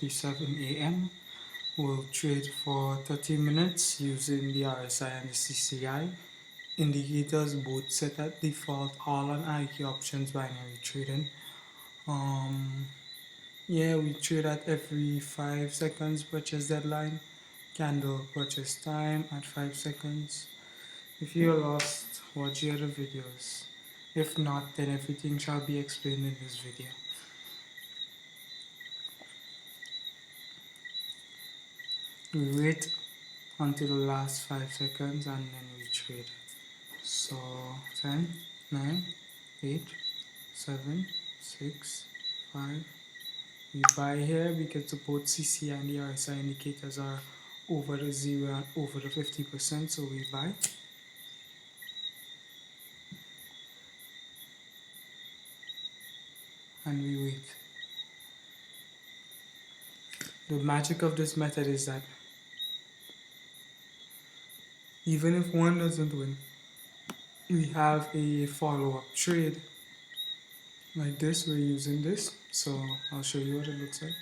7 a.m. We'll trade for 30 minutes using the RSI and the CCI. Indicators both set at default, all on IQ options binary trading. We trade at every 5 seconds purchase deadline, candle purchase time at 5 seconds. If you're lost, watch the other videos. If not, then everything shall be explained in this video. We wait until the last 5 seconds and then we trade. So 10, 9, 8, 7, 6, 5. We buy here because the both CC and the RSI indicators are over the 0 and over the 50%, so we buy. And we wait. The magic of this method is that even if one doesn't win, we have a follow-up trade like this. We're using this, so I'll show you what it looks like.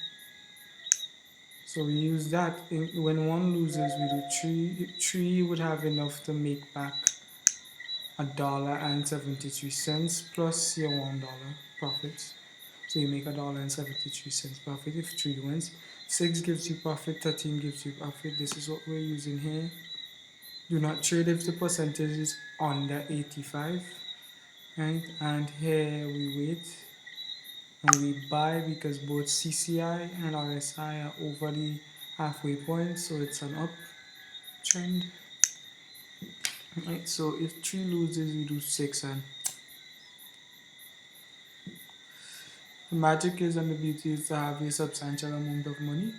So we use that. When one loses, we do three would have enough to make back $1.73 plus your $1 profit. So you make $1.73 profit if 3 wins. 6 gives you profit, 13 gives you profit. This is what we're using here. Do not trade if the percentage is under 85, right? And here we wait and we buy because both CCI and RSI are over the halfway point, so it's an uptrend. Right, so if 3 loses, we do 6, and the magic is, and the beauty is to have a substantial amount of money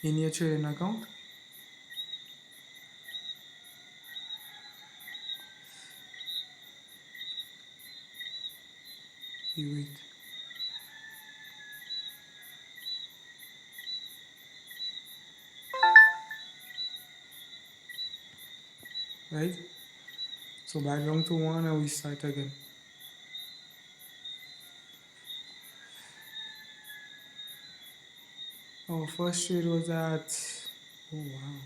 in your trading account. You wait. Right? So back down to 1 and we start again. Our first trade was at, oh wow,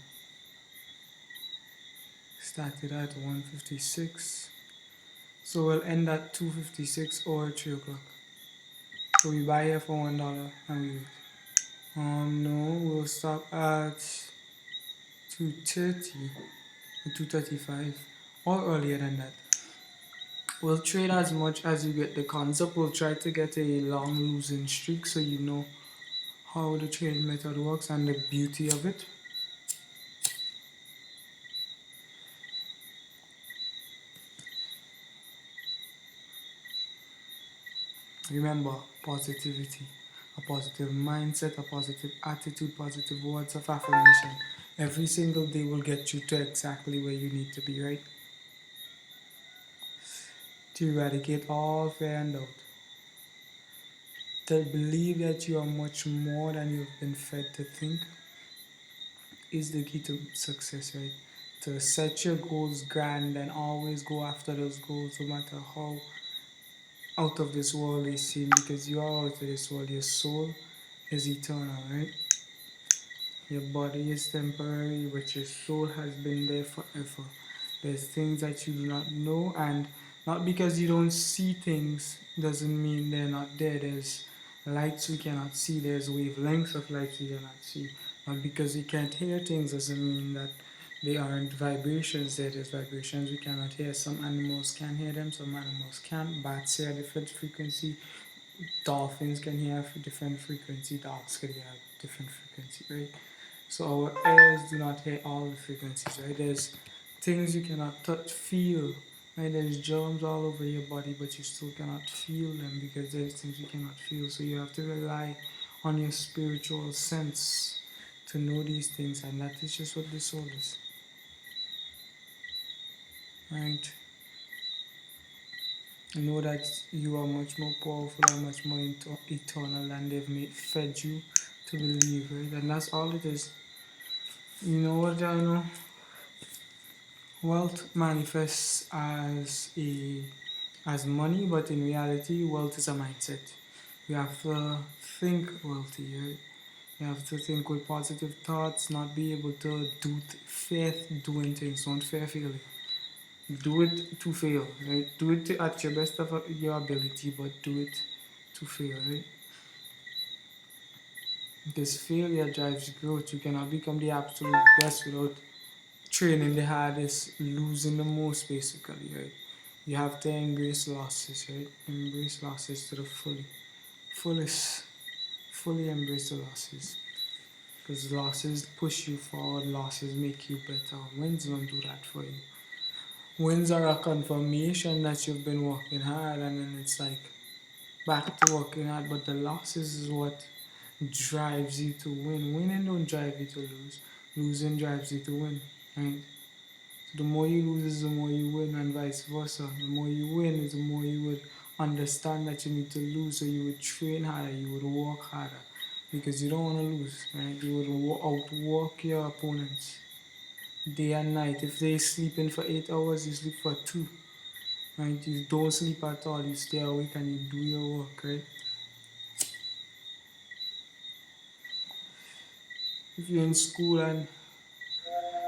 started at 156. So we'll end at 256 or 3 o'clock. So we buy here for $1 and we wait. No, we'll stop at 230 or 235 or earlier than that. We'll trade as much as you get the concept. We'll try to get a long losing streak so you know how the trading method works and the beauty of it. Remember, positivity, a positive mindset, a positive attitude, positive words of affirmation. Every single day will get you to exactly where you need to be, right? To eradicate all fear and doubt. To believe that you are much more than you've been fed to think is the key to success, right? To set your goals grand and always go after those goals no matter how out of this world they seem, because you are out of this world. Your soul is eternal, right? Your body is temporary, but your soul has been there forever. There's things that you do not know, and not because you don't see things doesn't mean they're not there. There's lights we cannot see, there's wavelengths of light we cannot see. Not because we can't hear things doesn't mean that they aren't vibrations there. There's vibrations we cannot hear. Some animals can hear them, some animals can't. Bats hear a different frequency. Dolphins can hear a different frequency. Dogs can hear a different frequency, right? So our ears do not hear all the frequencies, right? There's things you cannot touch, feel, right? There's germs all over your body, but you still cannot feel them because there's things you cannot feel. So you have to rely on your spiritual sense to know these things, and that is just what the soul is, right? Know that you are much more powerful and much more eternal than they've fed you to believe, right? And that's all it is. You know what I know? Wealth manifests as money, but in reality, wealth is a mindset. You have to think wealthy, right? You have to think with positive thoughts, not be able to fear doing things, don't fear failure. Do it to fail, right? Do it at your best of your ability, but do it to fail, right? Because failure drives growth. You cannot become the absolute best without training the hardest, losing the most, basically, right? You have to embrace losses, right? Embrace losses to the fullest, fully embrace the losses. Because losses push you forward, losses make you better. Wins don't do that for you. Wins are a confirmation that you've been working hard, and then it's like back to working hard. But the losses is what drives you to win. Winning don't drive you to lose. Losing drives you to win. Right? So the more you lose is the more you win, and vice versa. The more you win is the more you would understand that you need to lose, so you would train harder, you would work harder, because you don't want to lose. Right? You would outwork your opponents day and night. If they sleeping for 8 hours, you sleep for two. Right? You don't sleep at all. You stay awake and you do your work. Right? If you're in school and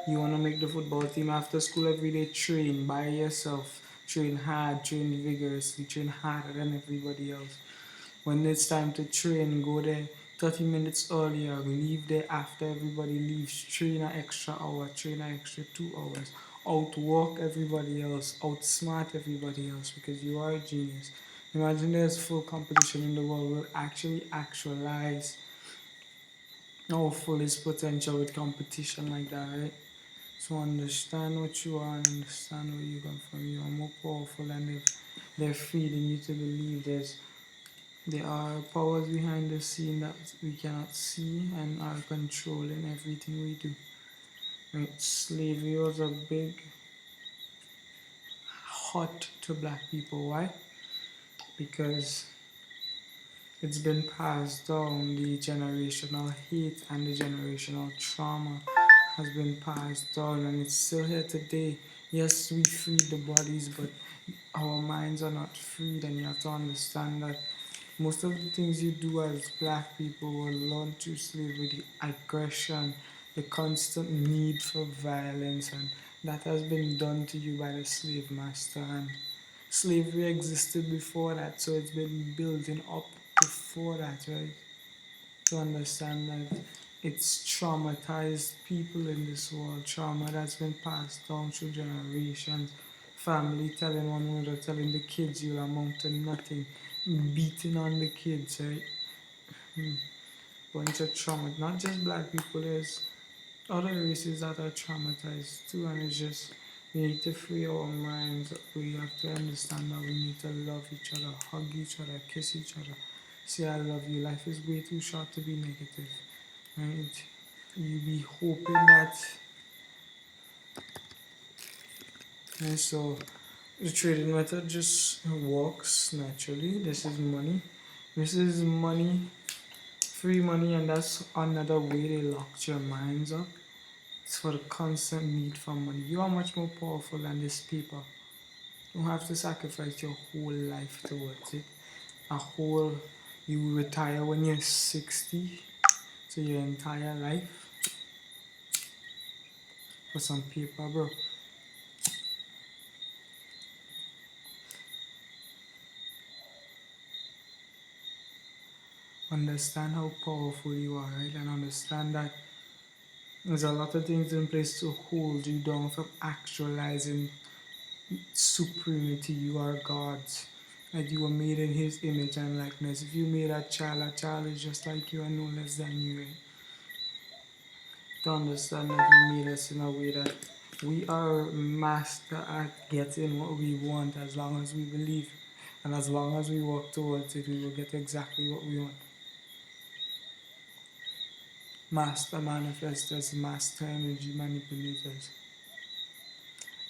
you want to make the football team after school every day, train by yourself. Train hard, train vigorously, train harder than everybody else. When it's time to train, go there 30 minutes earlier, leave there after everybody leaves, train an extra hour, train an extra 2 hours, outwork everybody else, outsmart everybody else, because you are a genius. Imagine there's full competition in the world. We'll actually actualize our fullest potential with competition like that, right? So understand what you are and understand where you come from. You are more powerful, and they're feeding you to believe there are powers behind the scene that we cannot see and are controlling everything we do. Right? Slavery was a big hurt to black people. Why? Because it's been passed down. The generational hate and the generational trauma has been passed down, and it's still here today. Yes, we freed the bodies, but our minds are not freed, and you have to understand that most of the things you do as black people were learned through slavery, the aggression, the constant need for violence, and that has been done to you by the slave master. And slavery existed before that, so it's been building up before that, right? To understand that it's traumatized people in this world, trauma that's been passed down through generations. Family telling one another, telling the kids you'll amount to nothing, beating on the kids, right? Hmm. Bunch of trauma. Not just black people, there's other races that are traumatized too, and it's just we need to free our minds. We have to understand that we need to love each other, hug each other, kiss each other, say I love you. Life is way too short to be negative, right? You be hoping that, and so the trading method just works naturally. This is money. This is money, free money, and that's another way they locked your minds up. It's for the constant need for money. You are much more powerful than this paper. You don't have to sacrifice your whole life towards it. A whole, you retire when you're 60, so your entire life for some paper, bro. Understand how powerful you are, right? And understand that there's a lot of things in place to hold you down from actualizing supremacy. You are God's. That you were made in His image and likeness. If you made a child is just like you and no less than you, right? To understand that He made us in a way that we are master at getting what we want as long as we believe. And as long as we work towards it, we will get exactly what we want. Master manifestors, master energy manipulators.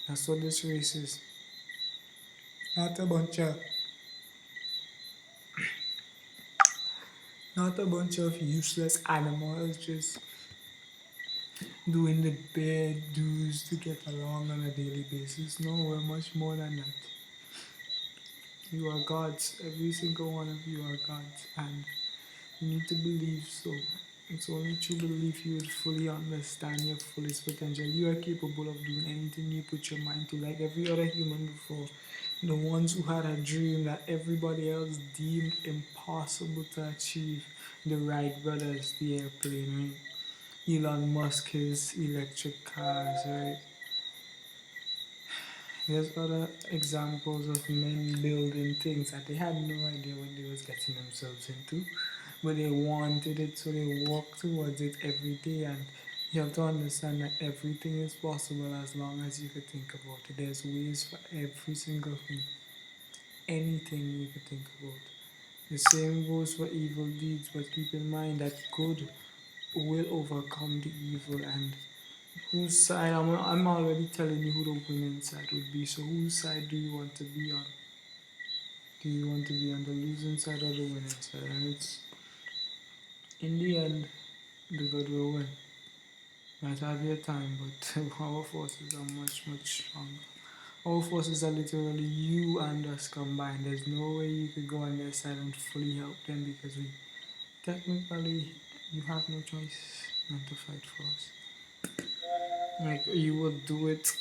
That's what this race is. Not a bunch of not a bunch of useless animals just doing the bare dues to get along on a daily basis. No, we're much more than that. You are God's. Every single one of you are God's. And you need to believe so. It's only through belief you would fully understand your fullest potential. You are capable of doing anything you put your mind to, like every other human before. The ones who had a dream that everybody else deemed impossible to achieve. The Wright brothers, the airplane, right? Elon Musk, his electric cars, right? There's other examples of men building things that they had no idea what they was getting themselves into, but they wanted it, so they walked towards it every day. And you have to understand that everything is possible as long as you could think about it. There's ways for every single thing, anything you could think about. The same goes for evil deeds, but keep in mind that good will overcome the evil. And whose side? I'm already telling you who the winning side would be. So whose side do you want to be on? Do you want to be on the losing side or the winning side? And it's in the end, the good will win. Might have your time, but our forces are much, much stronger. Our forces are literally you and us combined. There's no way you could go on their side and fully help them, because we technically, you have no choice not to fight for us. Like you will do it,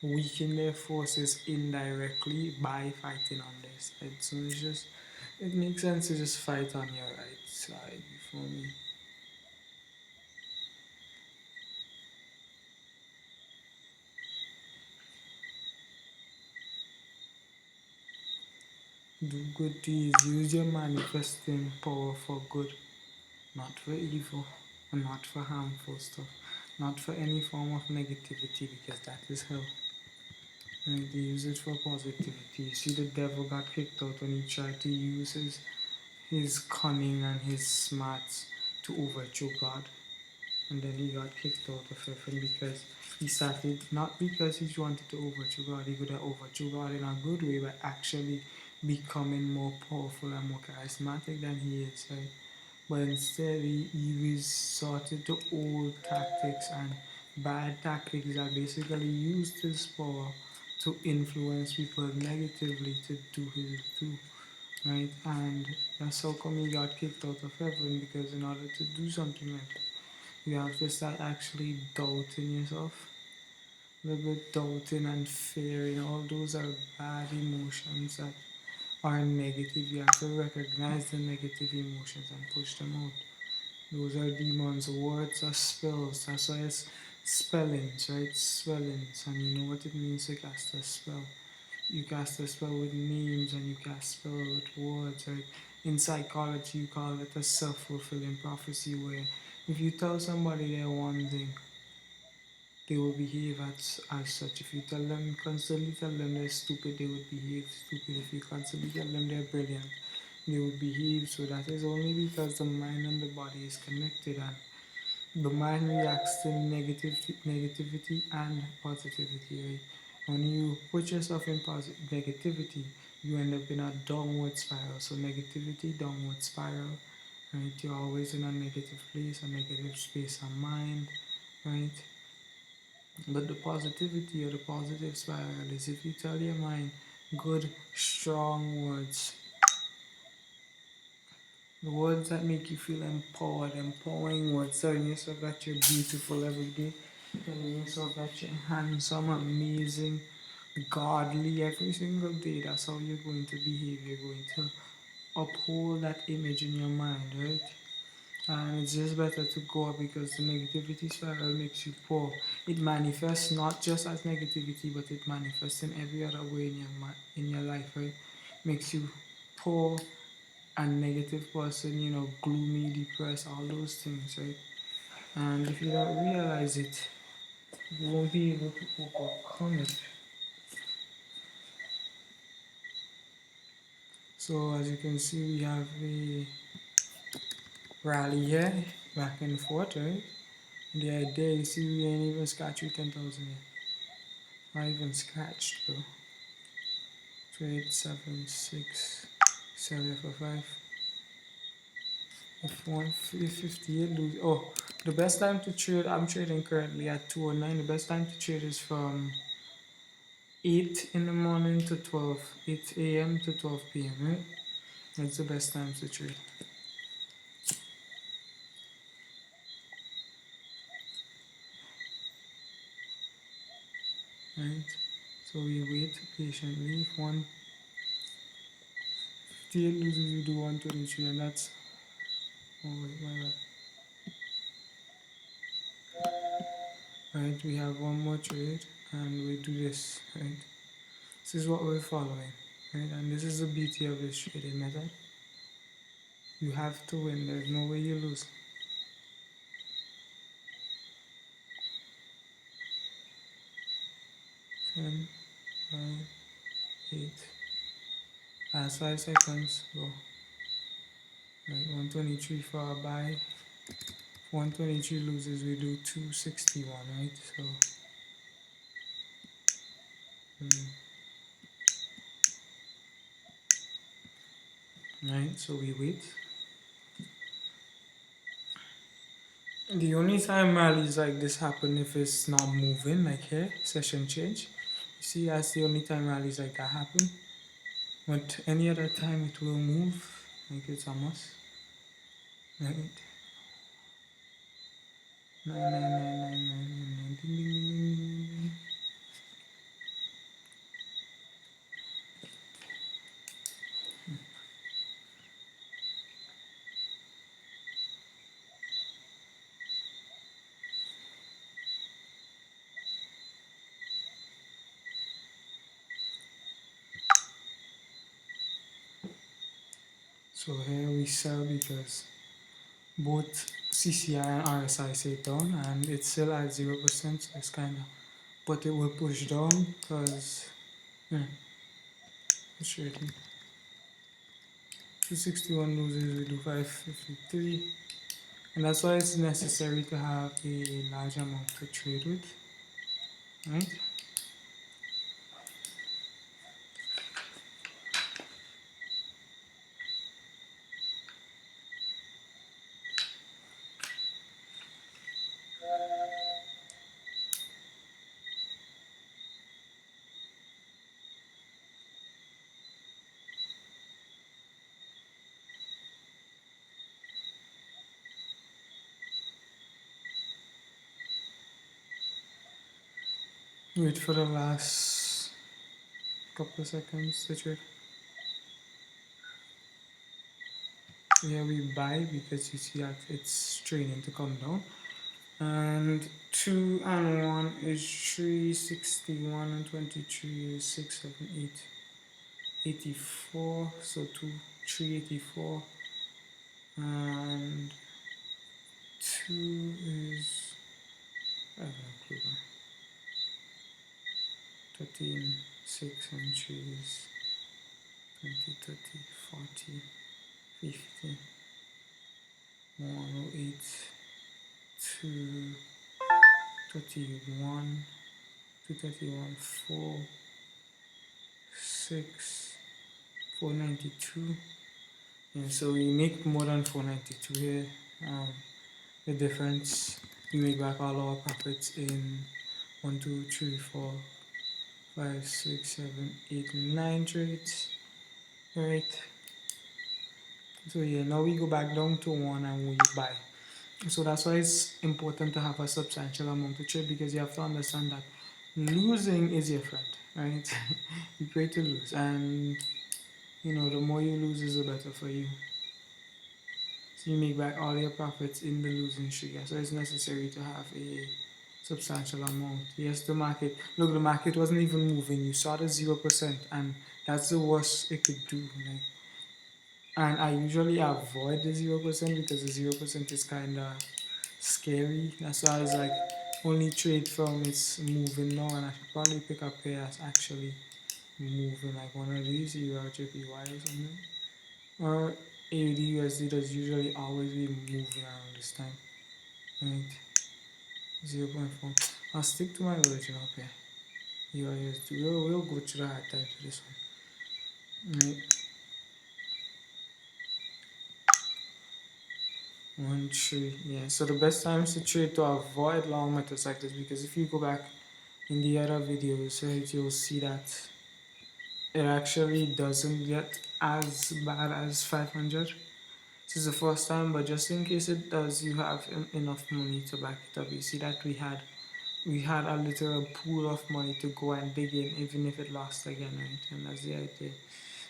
weaken their forces indirectly by fighting on their side. So it makes sense to just fight on your right side for me. Do good deeds. Use your manifesting power for good, not for evil, and not for harmful stuff, not for any form of negativity, because that is hell. Right? They use it for positivity. You see, the devil got kicked out when he tried to use his cunning and his smarts to overthrow God. And then he got kicked out of heaven because he started, not because he wanted to overthrow God, he could have overthrow God in a good way by actually becoming more powerful and more charismatic than he is, right? But instead, he resorted to old tactics and bad tactics that basically used his power to influence people negatively to do his do, right? And that's how come he got kicked out of heaven, because in order to do something like that, you have to start actually doubting yourself. A little bit doubting and fearing, all those are bad emotions that are negative. You have to recognize the negative emotions and push them out. Those are demons. Words are spells. That's why it's spellings, right? Spellings. And you know what it means to cast a spell. You cast a spell with names and you cast spell with words, right? In psychology, you call it a self-fulfilling prophecy, where if you tell somebody they're one thing, they will behave as such. If you tell them, constantly tell them they're stupid, they would behave stupid. If you constantly tell them they're brilliant, they would behave. So that is only because the mind and the body is connected, and the mind reacts to negativity and positivity, right? When you put yourself in negativity, you end up in a downward spiral. So negativity, downward spiral, right? You're always in a negative place, a negative space of mind, right? But the positivity or the positive spiral is if you tell your mind good, strong words, the words that make you feel empowered, empowering words, telling yourself that you're beautiful every day, telling yourself that you're handsome, amazing, godly every single day. That's how you're going to behave. You're going to uphold that image in your mind, right? And it's just better to go up, because the negativity spiral makes you poor. It manifests not just as negativity, but it manifests in every other way in in your life, right? Makes you poor and negative person, gloomy, depressed, all those things, right? And if you don't realize it, you won't be able to overcome it. So as you can see, we have a rally here, back and forth, right? The idea, you see, we ain't even scratched 10,000 yet. Not even scratched, bro. 2, 8, 7, 6, 7 for 5. F1, 58 lose. Oh, the best time to trade, I'm trading currently at 209. The best time to trade is from 8 in the morning to 12, 8 a.m. to 12 p.m., right? That's the best times to trade, right? So we wait patiently. If 158 loses, we do 123, and that's, oh wait, my bad. Right, we have one more trade, and we do this, right? This is what we're following, right? And this is the beauty of this trading method. You have to win, there's no way you lose. 10, 9, 8, last 5 seconds, go. Right, 123 for our buy. If 123 loses, we do 261, right? So, right, so we wait. The only time rallies like this happen if it's not moving, like here, session change. You see, that's the only time rallies like that happen. But any other time it will move, like it's a must. Right? 99999, ding, ding, ding, ding, ding, ding. So here we sell because both CCI and RSI say down, and it's still at 0%, so it's kind of, but it will push down because, yeah, it's trading. 261 loses, we do 553, and that's why it's necessary to have a large amount to trade with, right? Wait for the last couple of seconds to trade. Here we buy because you see that it's training to come down. And 2 and 1 is 361, and 23 is 6, 7, 8, 84. So 2, 384. And 2 is, I have no clue, 13, 6, and 3 is 20, 30, 40, 50, 108, 2, 31, 231, 4, 6, 492. And so we make more than 492 here. The difference, we make back all our profits in 1, 2, 3, 4, 5, 6, 7, 8, 9 trades. Right. So yeah, now we go back down to 1 and we buy. So that's why it's important to have a substantial amount to trade, because you have to understand that losing is your friend, right? You pray to lose, and you know, the more you lose is the better for you. So you make back all your profits in the losing streak. So it's necessary to have a substantial amount. Yes, the market, look, the market wasn't even moving. You saw the 0%, and that's the worst it could do. Like, and I usually avoid the 0% because the 0% is kind of scary. That's why I was like, only trade from it's moving now, and I should probably pick up pair that's actually moving, like one of these, EUR JPY or something. Or AUD USD does usually always be moving around this time. Right? 0.4. I'll stick to my original pair. USD. We'll go to the hard time for this one. Right. 1 3. Yeah. So the best times to trade to avoid long metals like this, because if you go back in the other videos, right, you'll see that it actually doesn't get as bad as 500. This is the first time, but just in case it does, you have enough money to back it up. You see that we had a little pool of money to go and dig in, even if it lost again, right? And that's the idea.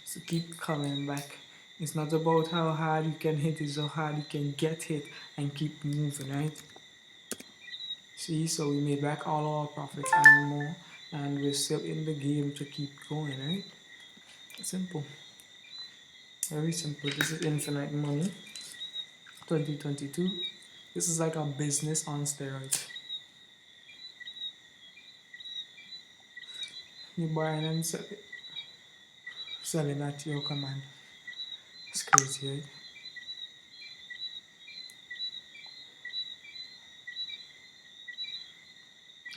So keep coming back. It's not about how hard you can hit, it's how hard you can get hit and keep moving, right? See, so we made back all our profits and more, and we're still in the game to keep going, right? Simple. Very simple. This is infinite money. 2022. This is like a business on steroids. You buying and selling at your command. It's crazy, right?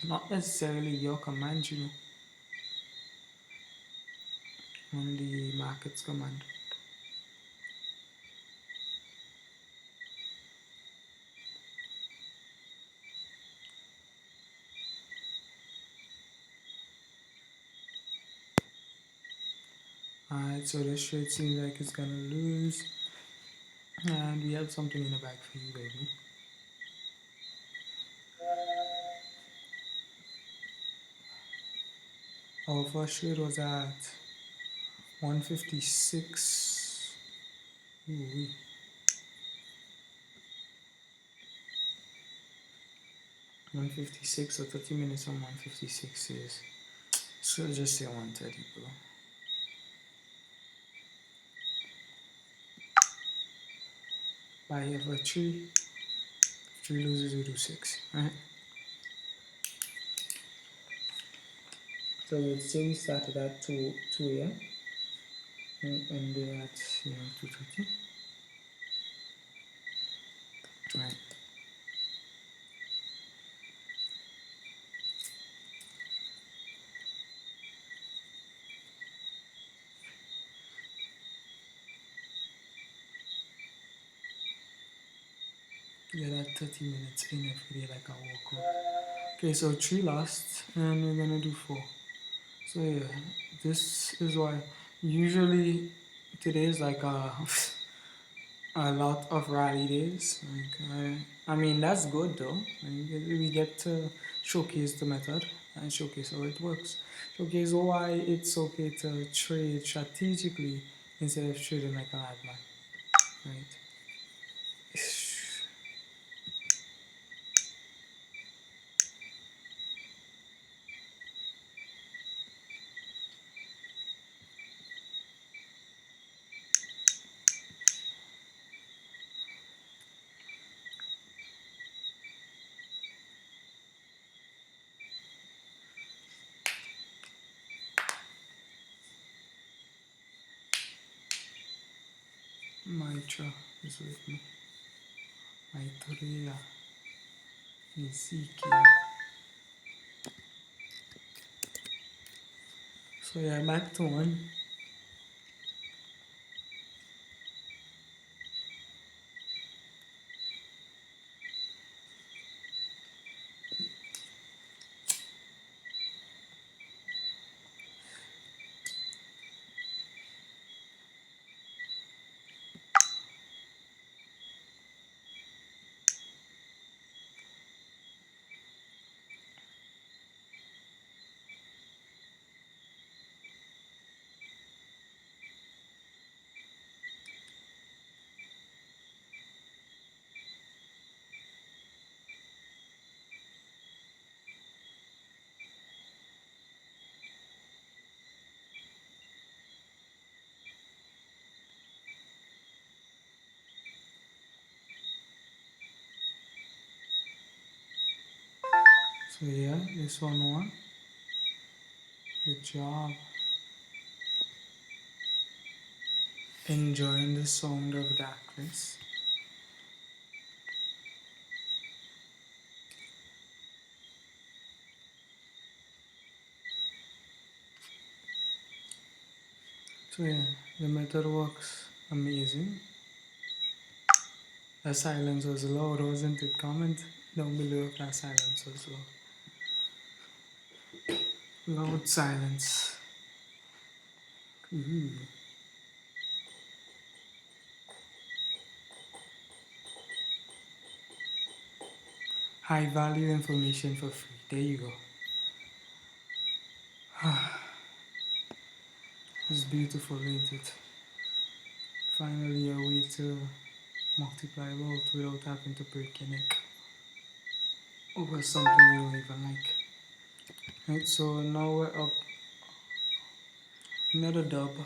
Not necessarily your command, on the market's command. Alright, so this trade seems like it's gonna lose. And we have something in the bag for you, baby. Our first trade was at 156. Ooh, 156, so 30 minutes on 156 is, so just say 130, bro. Buy here for 3. If 3 loses, we do 6, right? So we'd say we started at 2 a.m. and ended at 2:30. Right. Yeah, that 30 minutes in every day like a workout. Okay, so 3 lost and we're gonna do 4. So yeah, this is why usually today is like a lot of rally days. Like I mean that's good though. Like, we get to showcase the method and showcase how it works. Showcase why it's okay to trade strategically instead of trading like a madman, right? Maitra is with me. Maitreya, Ezekiel. So yeah, back to one. So yeah, this one. Good job. Enjoying the sound of darkness. So yeah, the method works amazing. The silence was loud, wasn't it? Comment down below if that silence was loud. Loud silence. Ooh. High value information for free. There you go. It's beautiful, ain't it? Finally, a way to multiply wealth without having to break your neck over something you don't even like. Right, so now we're up another dub. You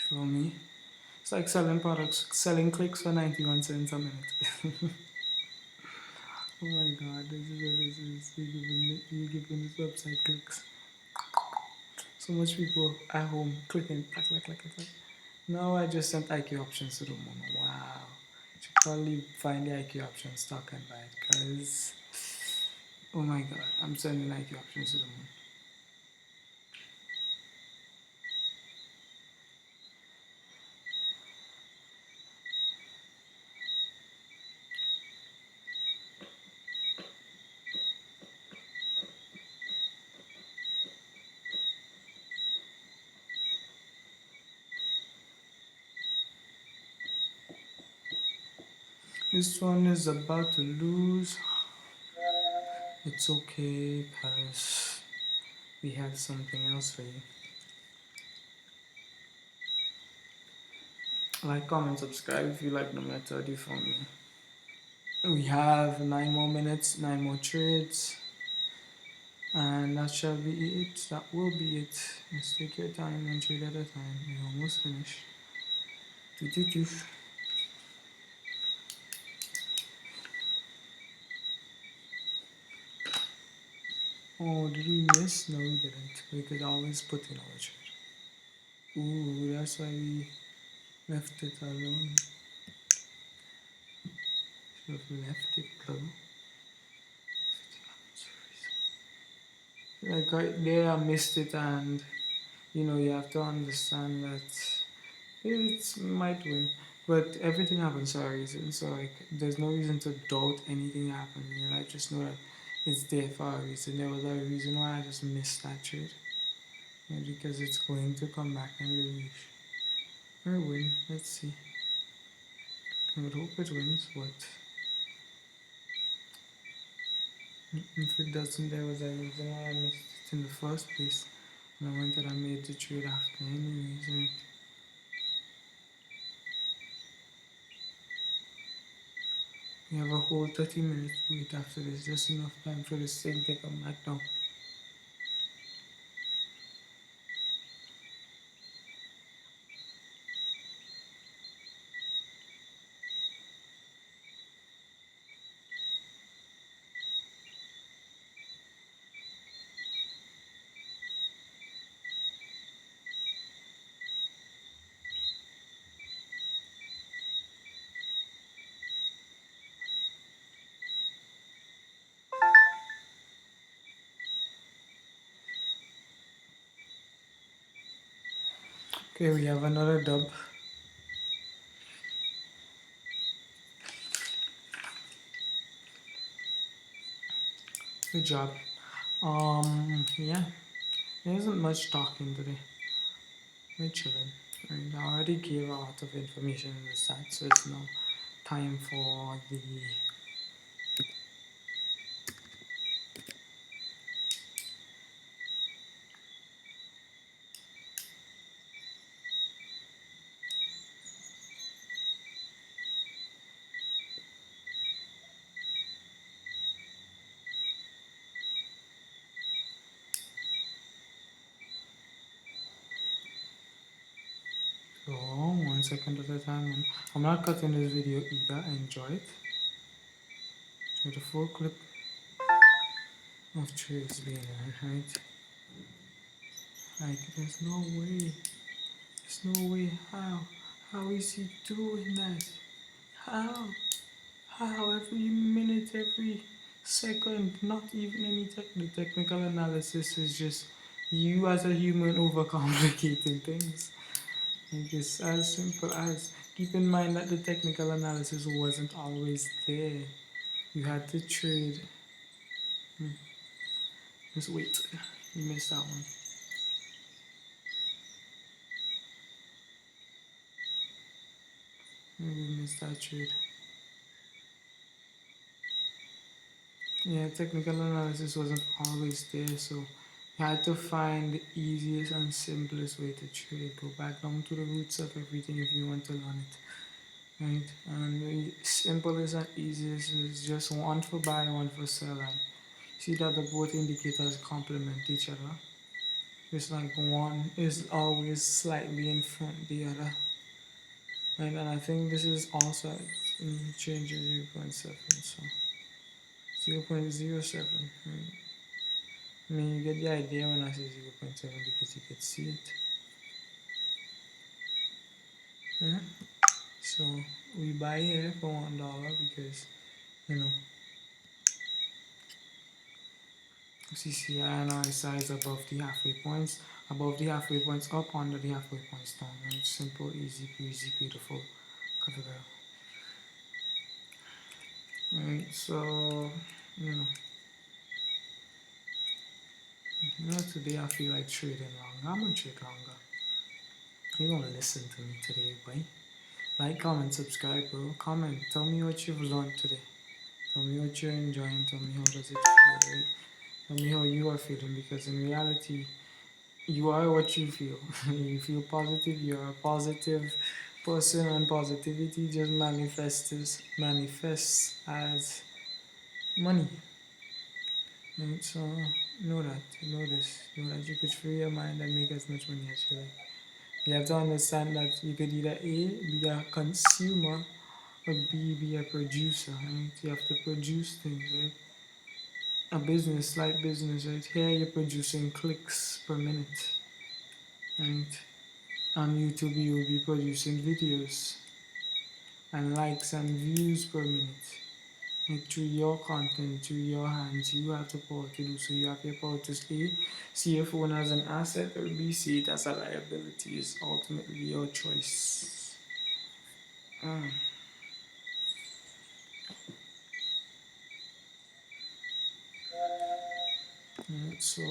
feel me? It's like selling products, selling clicks for 91 cents a minute. Oh my god, this is what this is. You're giving this website clicks. So much people at home clicking, click, click, click, click, click. Now I just sent IQ options to the moon. Wow. Should probably find the IQ options, stock and buy it. Because, oh my god, I'm sending IQ options to the moon. This one is about to lose. It's okay, because we have something else for you. Like, comment, subscribe if you like the method you found me. We have 9 more minutes, 9 more trades, and that shall be it. That will be it. Just take your time and trade at a time. We're almost finished. Doo doo doo. Oh, did we miss? No, we didn't. We could always put in our trade. Ooh, that's why we left it alone. Should have left it though. Like right there, I missed it, and you have to understand that it might win, but everything happens for a reason. So like, there's no reason to doubt anything happened in your life. Just know that it's there for a reason. There was a reason why I just missed that trade, because it's going to come back and release or win. Let's see. I would hope it wins, but if it doesn't, there was a reason why I missed it in the first place. And I went and I made the trade after anyways, right? We have a whole 30 minutes to wait after this, just enough time for this thing to come back down. Okay, we have another dub. Good job. Yeah, there isn't much talking today. We're chilling. And I already gave a lot of information in the site, so it's now time for the. So, 1 second at a time. And I'm not cutting this video either. Enjoy it. With a full clip of trades being on, right? Like, there's no way. There's no way. How? How is he doing that? How? How? Every minute, every second, not even any the technical analysis is just you as a human overcomplicating things. Like, it's as simple as keep in mind that the technical analysis wasn't always there. You had to trade. Just wait. You missed that one. Maybe you missed that trade. Yeah, technical analysis wasn't always there, so you had to find the easiest and simplest way to trade. Go back down to the roots of everything if you want to learn it, right? And the simplest and easiest is just one for buy, one for sell, and see that the both indicators complement each other. It's like one is always slightly in front of the other, right? And I think this is also changes 0.7, so 0.07, right? I mean, you get the idea when I say 0.7 because you could see it. Yeah? So we buy here for $1 because, you know, CCI and RSI is above the halfway points, above the halfway points up, under the halfway points down. Right? Simple, easy, peasy, beautiful. Cover girl. Right, so, you know, today I feel like trading longer. I'm gonna trade longer. You gonna listen to me today, boy. Like, comment, subscribe, bro. Comment. Tell me what you've learned today. Tell me what you're enjoying. Tell me how does it feel, right? Tell me how you are feeling because in reality, you are what you feel. You feel positive, you are a positive person, and positivity just manifests as money. Right? So know that, know this, know that you could free your mind and make as much money as you like. You have to understand that you could either A, be a consumer, or B, be a producer. Right? You have to produce things, right? A business like business, right? Here you're producing clicks per minute, right? On YouTube you will be producing videos and likes and views per minute. And through your content, through your hands, you have the power to do so. You have the power to A, see your phone as an asset, or B, see it as a liability. Is ultimately your choice. Mm. So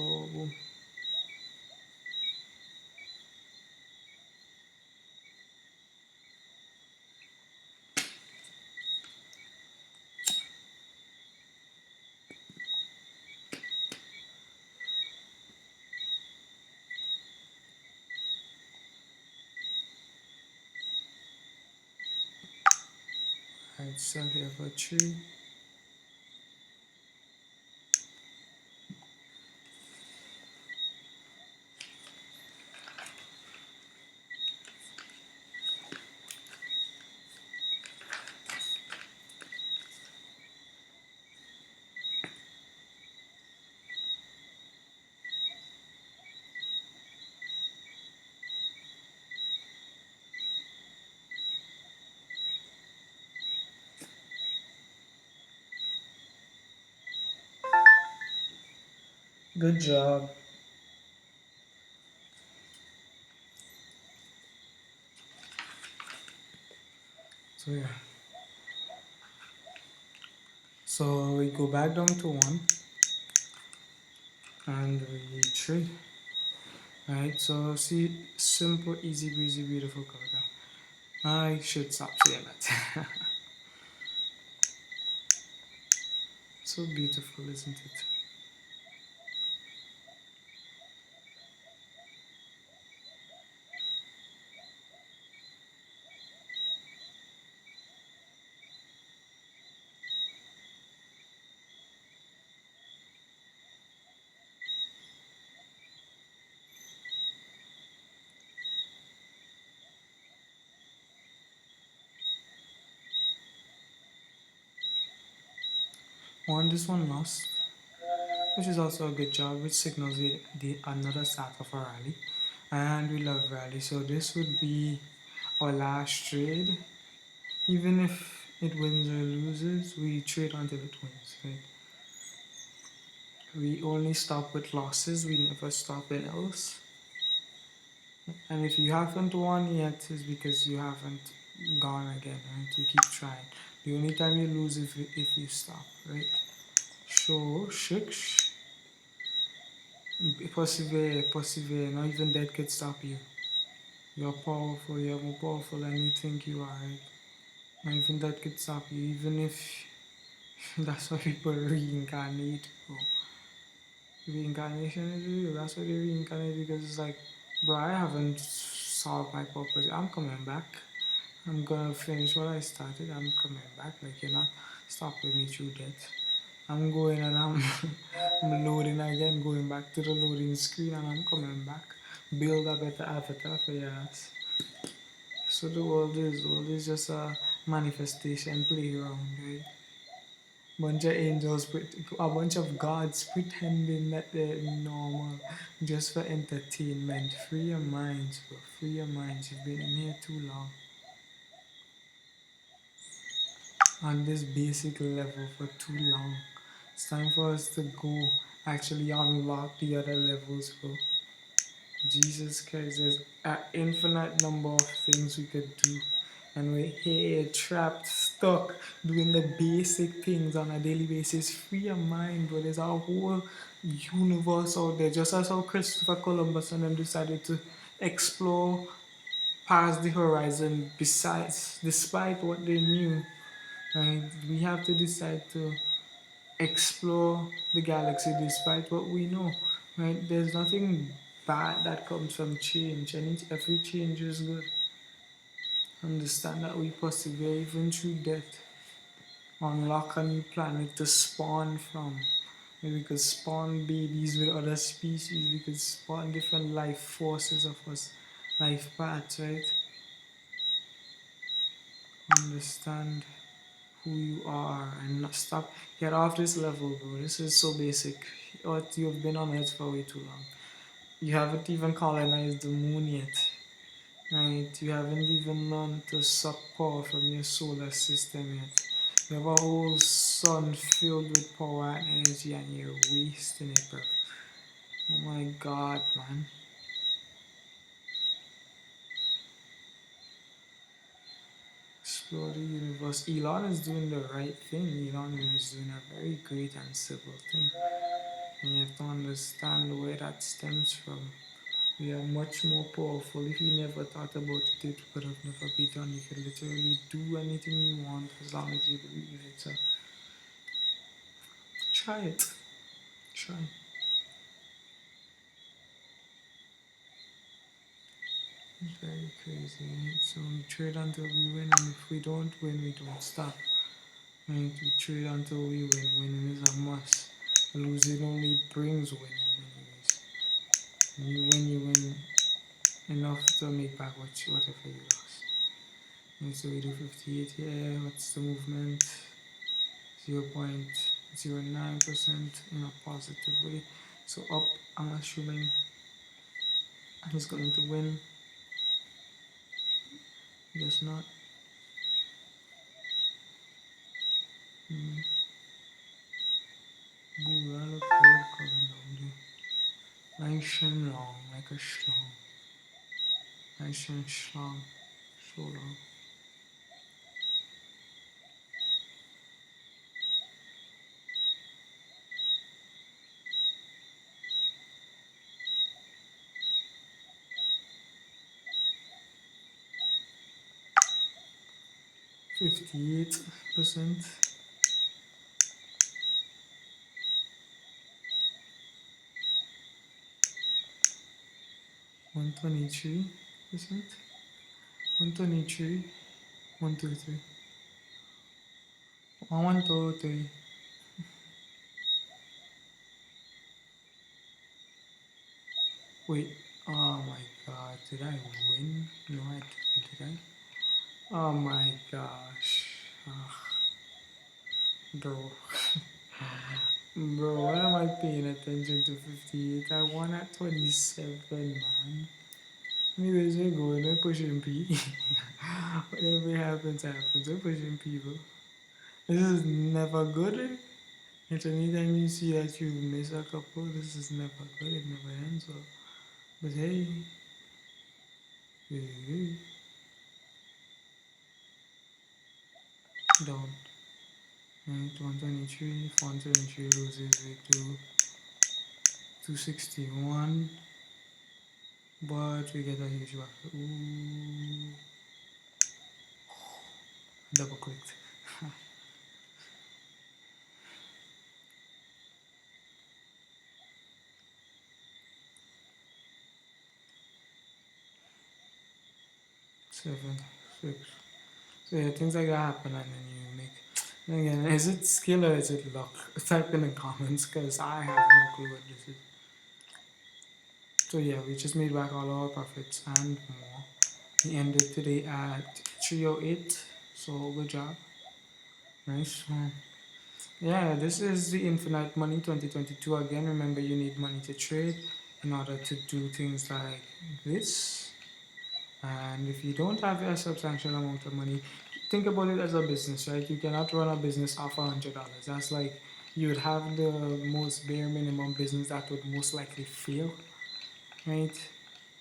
I'd sell here for 3. Good job. So yeah. So we go back down to 1 and we trade. Right, so see, simple, easy, breezy, beautiful color. I should stop saying that. So beautiful, isn't it? This one lost, which is also a good job, which signals the another start of a rally. And we love rally, so this would be our last trade. Even if it wins or loses, we trade until it wins, right? We only stop with losses, we never stop in else. And if you haven't won yet, it's because you haven't gone again, right? You keep trying. The only time you lose if you stop, right? So 6 Persevere, persevere. Not even death could stop you. You're powerful. You're more powerful than you think you are. Right? Not even that could stop you. Even if that's why people reincarnate, bro. Reincarnation is real. That's why they reincarnate because it's like, bro, I haven't solved my purpose. I'm coming back. I'm gonna finish what I started. I'm coming back. Like you're not stopping me through death. I'm going and I'm I'm loading again, going back to the loading screen and I'm coming back. Build a better avatar for your ass. So the world is just a manifestation playground, right? Bunch of angels, a bunch of gods pretending that they're normal just for entertainment. Free your minds, bro. Free your minds. You've been in here too long. On this basic level for too long. It's time for us to go actually unlock the other levels, bro. Jesus Christ, there's an infinite number of things we could do. And we're here trapped, stuck, doing the basic things on a daily basis. Free your mind, bro. There's a whole universe out there. Just as how Christopher Columbus and them decided to explore past the horizon besides despite what they knew. Right? We have to decide to explore the galaxy despite what we know. Right? There's nothing bad that comes from change, and every change is good. Understand that we persevere even through death. Unlock a new planet to spawn from. We could spawn babies with other species. We could spawn different life forces of us, life paths, right? Understand who you are and not stop. Get off this level, bro. This is so basic. What you've been on Earth for way too long. You haven't even colonized the moon yet, right? You haven't even learned to suck power from your solar system yet. You have a whole sun filled with power and energy, and you're wasting it, bro. Oh my God, man. Explore the universe. Elon is doing the right thing. Elon is doing a very great and civil thing. And you have to understand where that stems from. We are much more powerful. If you never thought about it, it could have never been done. You can literally do anything you want as long as you believe it. So try it. Try. It's very crazy. Right? So we trade until we win, and if we don't win, we don't stop. Right? We trade until we win. Winning is a must. Losing only brings winning, anyways. When you win enough to make back whatever you lost. And so we do 58 here. What's the movement? 0.09% in a positive way. So up, I'm assuming he's going to win. Guess not. Ooh, I look good coming down there. Nice and long, like a schlong. Nice and schlong. So long. 58%. 123%. 123. 123. 123. Wait. Oh my god. Did I win? No, I didn't. Did I? Oh my gosh. Ugh, bro. Bro, why am I paying attention to 58? I won at 27, man. Anyways, we're going, we're pushing P. Whatever happens, happens. We're pushing P, bro. This is never good. And anytime you see that you miss a couple, this is never good. It never ends well. But hey, hey, down. Right, 123, 123 loses, we do 261, but we get a huge profit. Ooh, double clicked. 7, 6. So yeah, things like that happen, and then you make. And again, is it skill or is it luck? Type in the comments because I have no clue what this is. So yeah, we just made back all our profits and more. We ended today at 308. So good job. Nice. Yeah, this is the Infinite Money 2022. Again, remember you need money to trade in order to do things like this. And if you don't have a substantial amount of money, think about it as a business, right? You cannot run a business off $100. That's like you would have the most bare minimum business that would most likely fail, right?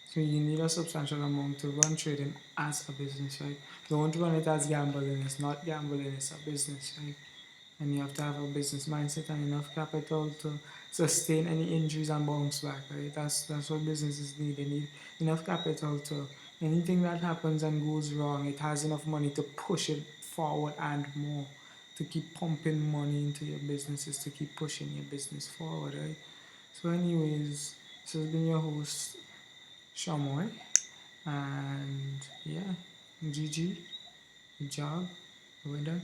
So you need a substantial amount to run trading as a business, right? Don't run it as gambling. It's not gambling. It's a business, right? And you have to have a business mindset and enough capital to sustain any injuries and bounce back, right? That's what businesses need. They need enough capital to anything that happens and goes wrong, it has enough money to push it forward and more, to keep pumping money into your businesses, to keep pushing your business forward, right? So, anyways, this has been your host, Shamoy, and yeah, GG, good job, we're done.